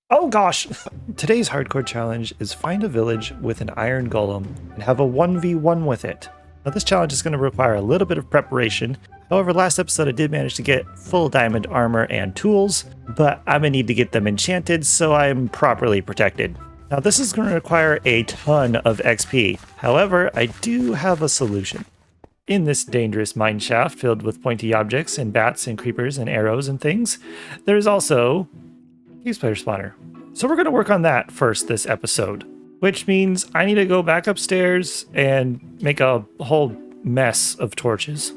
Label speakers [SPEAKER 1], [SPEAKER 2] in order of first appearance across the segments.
[SPEAKER 1] Oh gosh! Today's hardcore challenge is find a village with an Iron Golem and have a 1v1 with it. Now this challenge is going to require a little bit of preparation. However, last episode I did manage to get full diamond armor and tools, but I'm going to need to get them enchanted so I'm properly protected. Now this is going to require a ton of XP. However, I do have a solution. In this dangerous mine shaft filled with pointy objects and bats and creepers and arrows and things, there's also cave spider spawner. So we're going to work on that first this episode, which means I need to go back upstairs and make a whole mess of torches.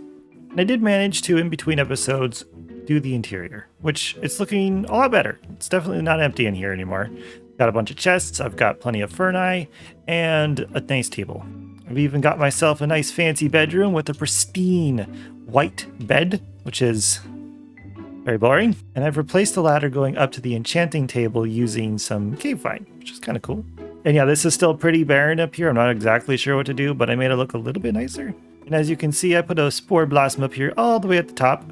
[SPEAKER 1] And I did manage to, in between episodes, do the interior, which it's looking a lot better. It's definitely not empty in here anymore. Got a bunch of chests, I've got plenty of ferni, and a nice table. I've even got myself a nice fancy bedroom with a pristine white bed, which is very boring. And I've replaced the ladder going up to the enchanting table using some cave vine, which is kind of cool. And yeah, this is still pretty barren up here. I'm not exactly sure what to do, but I made it look a little bit nicer. And as you can see, I put a spore blossom up here all the way at the top.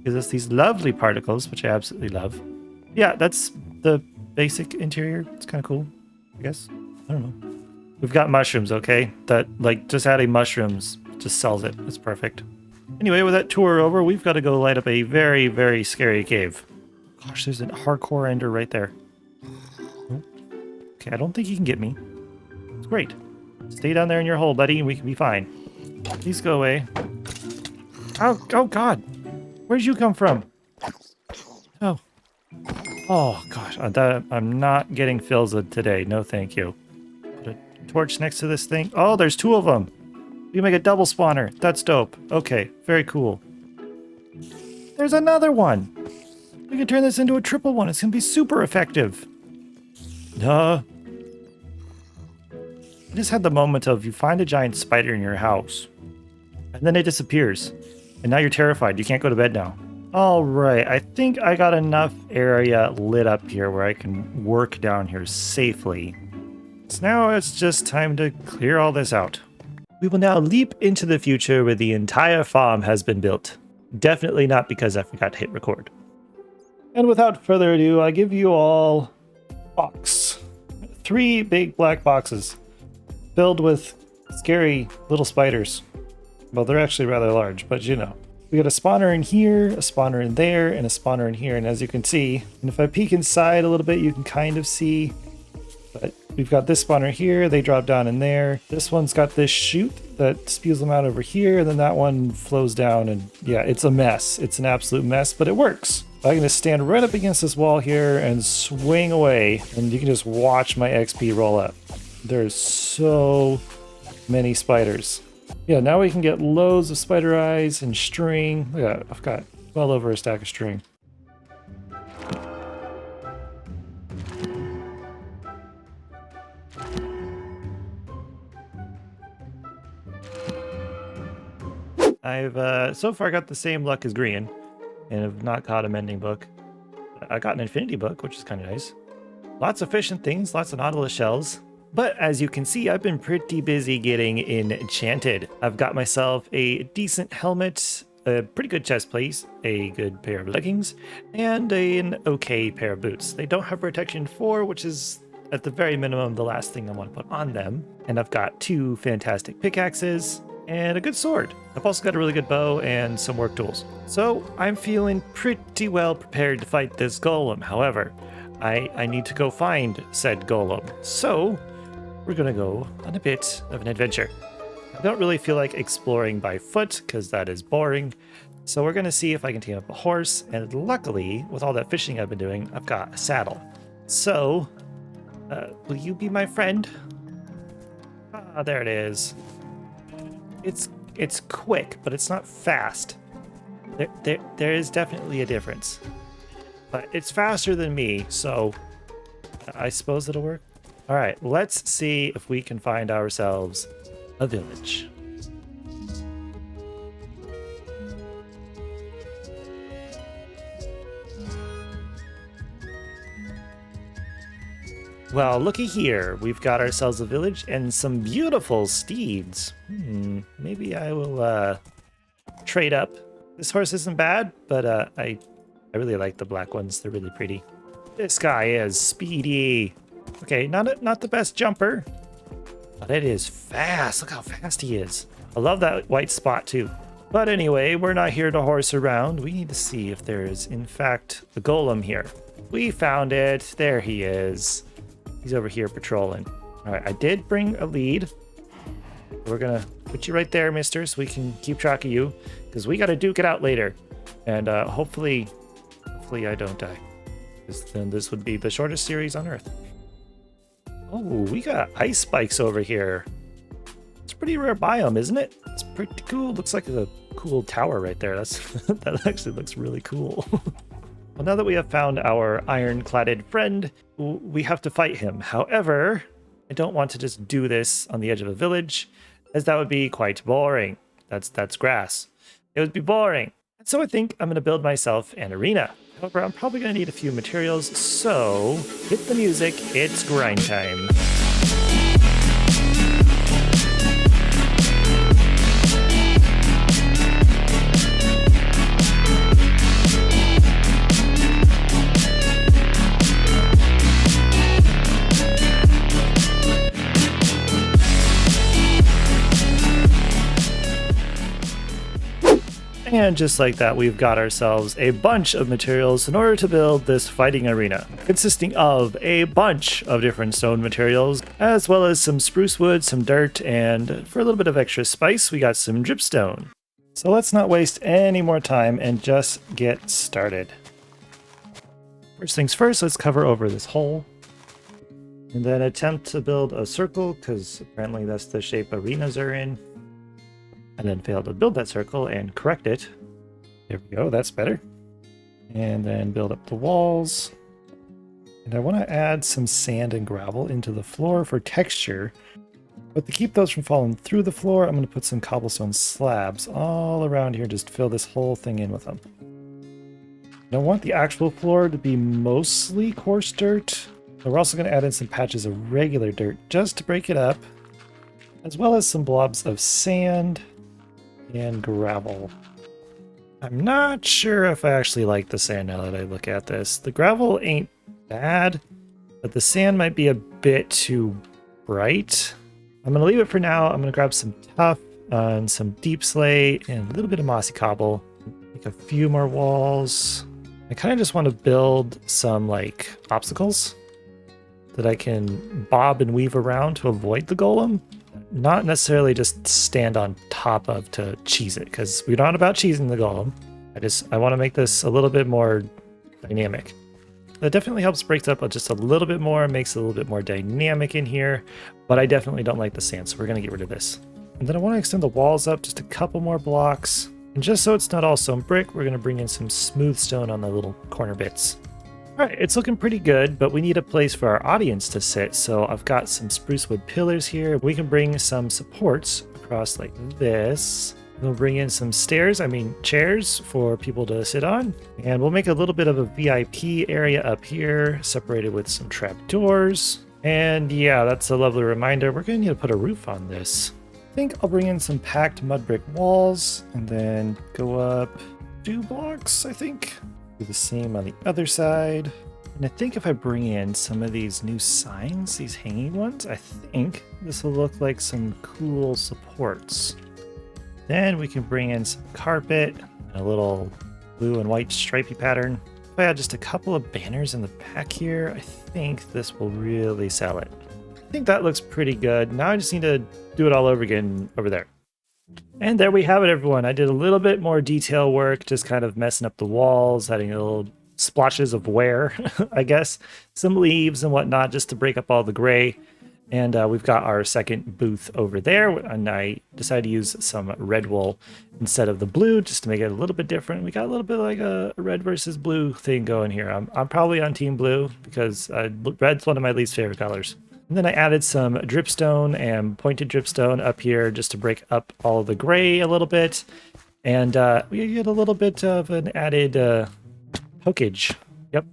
[SPEAKER 1] Gives us these lovely particles, which I absolutely love. Yeah, that's the basic interior. It's kind of cool, I guess. I don't know. We've got mushrooms, okay? That, like, just adding mushrooms just sells it. It's perfect. Anyway, with that tour over, we've got to go light up a very, very scary cave. Gosh, there's a hardcore ender right there. Oh. Okay, I don't think he can get me. It's great. Stay down there in your hole, buddy, and we can be fine. Please go away. Oh God. Where'd you come from? Oh. Oh, gosh. I'm not getting fills today. No, thank you. Put a torch next to this thing. Oh, there's two of them. You make a double spawner. That's dope. Okay, very cool. There's another one. We can turn this into a triple one. It's going to be super effective. I just had the moment of you find a giant spider in your house, and then it disappears. And now you're terrified. You can't go to bed now. All right, I think I got enough area lit up here where I can work down here safely. So now it's just time to clear all this out. We will now leap into the future where the entire farm has been built. Definitely not because I forgot to hit record. And without further ado, I give you all a box. 3 big black boxes filled with scary little spiders. Well, they're actually rather large, but you know. We got a spawner in here, a spawner in there, and a spawner in here. And as you can see, and if I peek inside a little bit, you can kind of see. But we've got this spawner here, they drop down in there. This one's got this chute that spews them out over here, and then that one flows down, and yeah, it's a mess. It's an absolute mess, but it works. I'm gonna stand right up against this wall here and swing away, and you can just watch my XP roll up. There's so many spiders. Yeah, now we can get loads of spider eyes and string. Look at that, I've got well over a stack of string. I've so far got the same luck as green, and have not caught a mending book. I got an infinity book, which is kind of nice. Lots of fish and things, lots of nautilus shells. But as you can see, I've been pretty busy getting enchanted. I've got myself a decent helmet, a pretty good chest plate, a good pair of leggings, and an okay pair of boots. They don't have protection 4, which is at the very minimum the last thing I want to put on them. And I've got 2 fantastic pickaxes and a good sword. I've also got a really good bow and some work tools. So I'm feeling pretty well prepared to fight this golem. However, I need to go find said golem. So we're gonna go on a bit of an adventure. I don't really feel like exploring by foot because that is boring. So we're gonna see if I can tame up a horse. And luckily, with all that fishing I've been doing, I've got a saddle. So, will you be my friend? Ah, there it is. It's quick, but it's not fast. There is definitely a difference. But it's faster than me, so I suppose it'll work. All right, let's see if we can find ourselves a village. Well, looky here. We've got ourselves a village and some beautiful steeds. Maybe I will trade up. This horse isn't bad, but I really like the black ones. They're really pretty. This guy is speedy. Okay, not the best jumper, but it is fast. Look how fast he is. I love that white spot too. But anyway, we're not here to horse around. We need to see if there is, in fact, a golem here. We found it. There he is. He's over here patrolling. All right, I did bring a lead. We're going to put you right there, mister, so we can keep track of you, because we got to duke it out later. And hopefully I don't die, because then this would be the shortest series on Earth. Oh, we got ice spikes over here. It's a pretty rare biome, isn't it? It's pretty cool. Looks like a cool tower right there. That actually looks really cool. Well, now that we have found our iron-cladded friend, we have to fight him. However, I don't want to just do this on the edge of a village, as that would be quite boring. That's grass. It would be boring. And so I think I'm going to build myself an arena. However, I'm probably going to need a few materials, so hit the music. It's grind time. And just like that, we've got ourselves a bunch of materials in order to build this fighting arena, consisting of a bunch of different stone materials, as well as some spruce wood, some dirt, and for a little bit of extra spice, we got some dripstone. So let's not waste any more time and just get started. First things first, let's cover over this hole, and then attempt to build a circle, because apparently that's the shape arenas are in. And then fail to build that circle and correct it. There we go, that's better. And then build up the walls. And I want to add some sand and gravel into the floor for texture. But to keep those from falling through the floor, I'm going to put some cobblestone slabs all around here, just fill this whole thing in with them. And I want the actual floor to be mostly coarse dirt. So we're also going to add in some patches of regular dirt just to break it up, as well as some blobs of sand and gravel. I'm not sure if I actually like the sand now that I look at this. The gravel ain't bad, but the sand might be a bit too bright. I'm going to leave it for now. I'm going to grab some tuff and some deep slate and a little bit of mossy cobble. Make a few more walls. I kind of just want to build some like obstacles that I can bob and weave around to avoid the golem. Not necessarily just stand on top of to cheese it, because we're not about cheesing the golem. I want to make this a little bit more dynamic. That definitely helps break it up just a little bit more, makes it a little bit more dynamic in here, but I definitely don't like the sand, so we're going to get rid of this. And then I want to extend the walls up just a couple more blocks. And just so it's not all stone brick, we're going to bring in some smooth stone on the little corner bits. All right, it's looking pretty good, but we need a place for our audience to sit. So I've got some spruce wood pillars here. We can bring some supports across like this. We'll bring in some chairs for people to sit on. And we'll make a little bit of a VIP area up here, separated with some trapdoors. And yeah, that's a lovely reminder. We're going to need to put a roof on this. I think I'll bring in some packed mud brick walls and then go up 2 blocks, I think. Do the same on the other side. And I think if I bring in some of these new signs, these hanging ones, I think this will look like some cool supports. Then we can bring in some carpet, a little blue and white stripy pattern. If I add just a couple of banners in the back here, I think this will really sell it. I think that looks pretty good. Now I just need to do it all over again over there. And there we have it, everyone. I did a little bit more detail work, just kind of messing up the walls, adding little splotches of wear, I guess, some leaves and whatnot, just to break up all the gray. And we've got our second booth over there, and I decided to use some red wool instead of the blue, just to make it a little bit different. We got a little bit like a red versus blue thing going here. I'm probably on team blue, because red's one of my least favorite colors. And then I added some dripstone and pointed dripstone up here just to break up all the gray a little bit. And we get a little bit of an added pokage. Yep,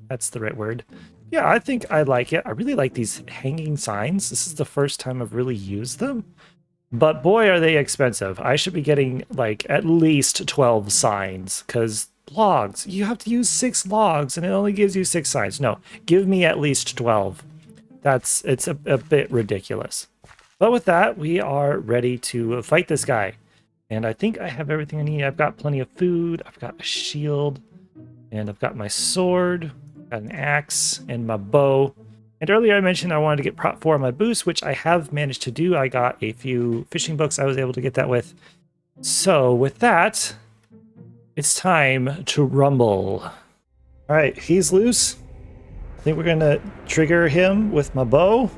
[SPEAKER 1] that's the right word. Yeah, I think I like it. I really like these hanging signs. This is the first time I've really used them. But boy, are they expensive. I should be getting like at least 12 signs, because logs. You have to use 6 logs and it only gives you 6 signs. No, give me at least 12. It's a bit ridiculous. But with that, we are ready to fight this guy. And I think I have everything I need. I've got plenty of food. I've got a shield. And I've got my sword. Got an axe and my bow. And earlier I mentioned I wanted to get prop 4 on my boost, which I have managed to do. I got a few fishing books I was able to get that with. So with that, it's time to rumble. All right, he's loose. I think we're gonna trigger him with my bow.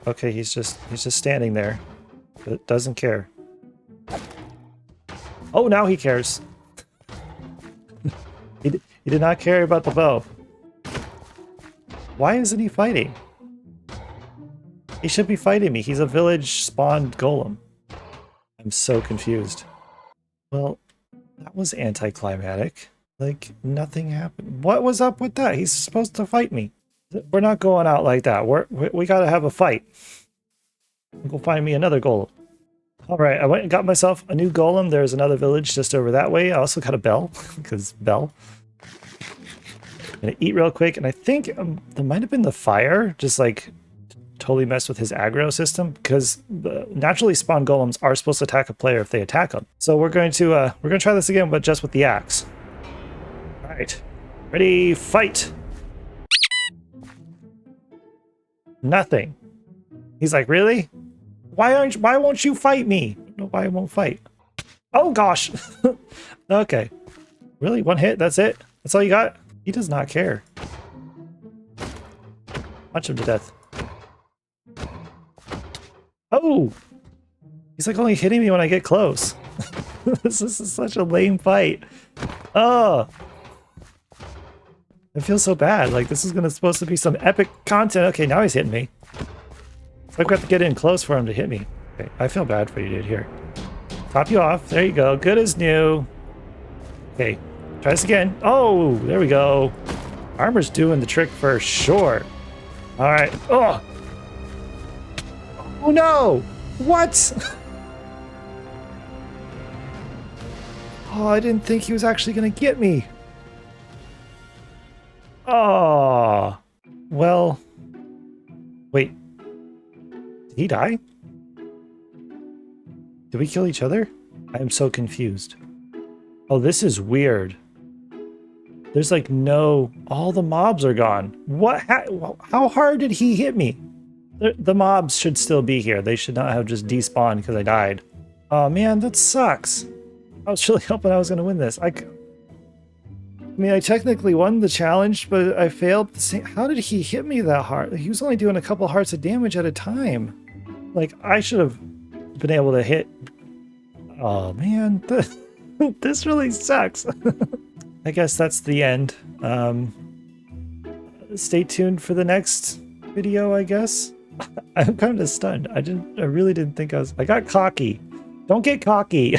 [SPEAKER 1] Okay, he's just standing there, but doesn't care. Oh, now he cares. He did not care about the bow. Why isn't he fighting? He should be fighting me. He's a village spawned golem. I'm so confused. Well, that was anticlimactic. Like, nothing happened. What was up with that? He's supposed to fight me. We're not going out like that. We gotta have a fight. Go find me another golem. Alright, I went and got myself a new golem. There's another village just over that way. I also got a bell, because bell. I'm gonna eat real quick, and I think there might have been the fire, just like totally messed with his aggro system, because the naturally spawned golems are supposed to attack a player if they attack them. So we're going to try this again, but just with the axe. All right, ready, fight. Nothing. He's like, really? Why won't you fight me? I don't know why I won't fight. Oh gosh. Okay. Really? One hit? That's it? That's all you got? He does not care. Punch him to death. Oh! He's like only hitting me when I get close. This is such a lame fight. Oh! I feel so bad. Like, this is supposed to be some epic content. Okay, now he's hitting me. So I've got to get in close for him to hit me. Okay, I feel bad for you, dude. Here. Top you off. There you go. Good as new. Okay, try this again. Oh, there we go. Armor's doing the trick for sure. All right. Oh! Oh no! What? Oh, I didn't think he was actually going to get me. Oh. Well. Wait. Did he die? Did we kill each other? I am so confused. Oh, this is weird. There's like no... All the mobs are gone. What? How hard did he hit me? The mobs should still be here. They should not have just despawned because I died. Oh man, that sucks. I was really hoping I was going to win this. I mean, I technically won the challenge, but I failed. How did he hit me that hard? He was only doing a couple hearts of damage at a time. Like, I should have been able to hit... Oh man, this really sucks. I guess that's the end. Stay tuned for the next video, I guess. I'm kind of stunned. I really didn't think I got cocky. Don't get cocky.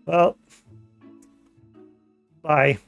[SPEAKER 1] Well, bye.